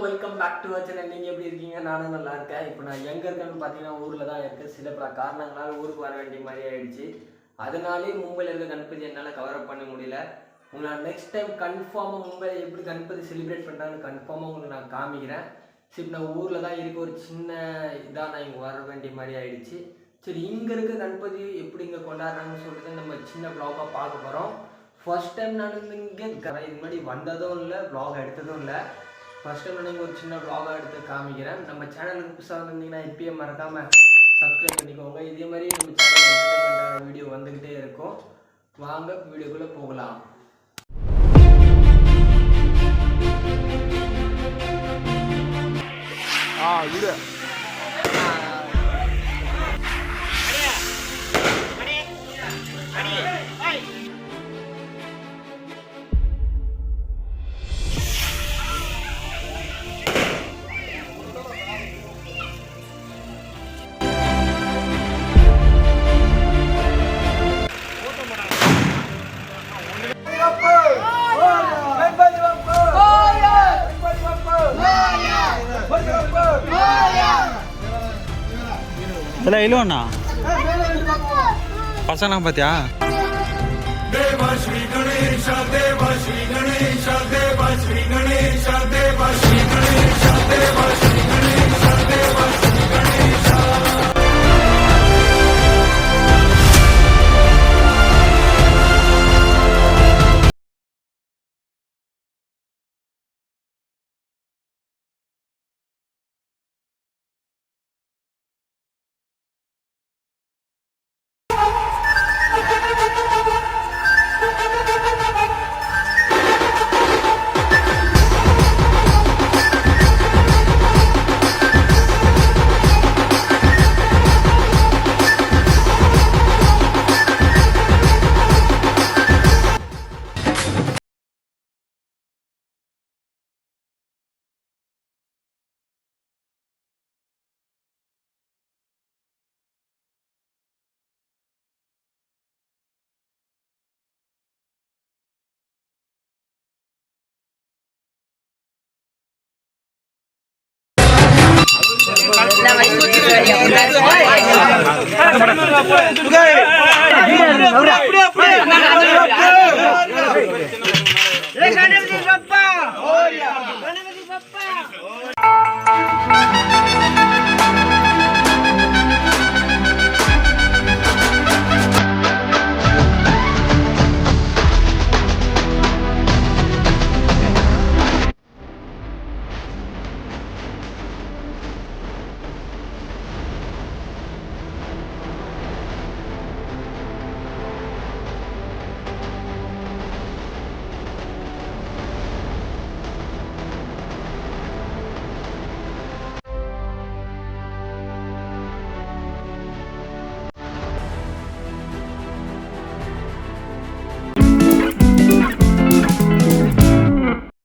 Welcome back to our channel. நீங்கள் எப்படி இருக்கீங்க? நானும் நல்லா இருக்கேன். இப்போ நான் எங்கே இருக்கேன்னு பார்த்தீங்கன்னா ஊரில் தான் இருக்கேன். சில பல காரணங்களால் ஊருக்கு வர வேண்டிய மாதிரி ஆயிடுச்சு. அதனாலே மும்பையில் இருக்க கணபதி என்னால் கவரப் பண்ண முடியல. நான் நெக்ஸ்ட் டைம் கன்ஃபார்மாக மும்பையில் எப்படி கணபதி செலிப்ரேட் பண்ணுறாங்கன்னு கன்ஃபார்மாக உங்களுக்கு நான் காமிக்கிறேன். சரி, நான் ஊரில் தான் இருக்க ஒரு சின்ன இதாக நான் இங்கே வர வேண்டிய மாதிரி ஆயிடுச்சு. சரி, இங்கே இருக்க கணபதி எப்படி இங்கே கொண்டாடுறாங்கன்னு சொல்லிட்டு நம்ம சின்ன வ்ளாகாக பார்க்க போகிறோம். ஃபர்ஸ்ட் டைம் நான் இங்கே இது மாதிரி வந்ததும் இல்லை, வ்ளாக் எடுத்ததும் இல்லை. ஃபர்ஸ்ட் டைம் நான் ஒரு சின்ன வ்ளாகாக எடுத்து காமிக்கிறேன். நம்ம சேனலுக்கு புதுசாக வந்திருந்தீங்கன்னா இப்பயே மறக்காமல் சப்ஸ்கிரைப் பண்ணிக்கோங்க. இதே மாதிரி நம்ம சேனல் என்டர்டைன்மெண்ட்டான வீடியோ வந்துக்கிட்டே இருக்கும். வாங்க வீடியோக்குள்ளே போகலாம். வீடு இல்லை இல்லைண்ணா பசங்க பார்த்தியா? தேவா ஸ்ரீ கணேஷ தேவா ஸ்ரீ கணேஷ தேவா ஸ்ரீ கணேஷ தேவா ஸ்ரீ கணேஷ தேவா ஸ்ரீ கணேஷ தேவா ஸ்ரீ கணேஷ.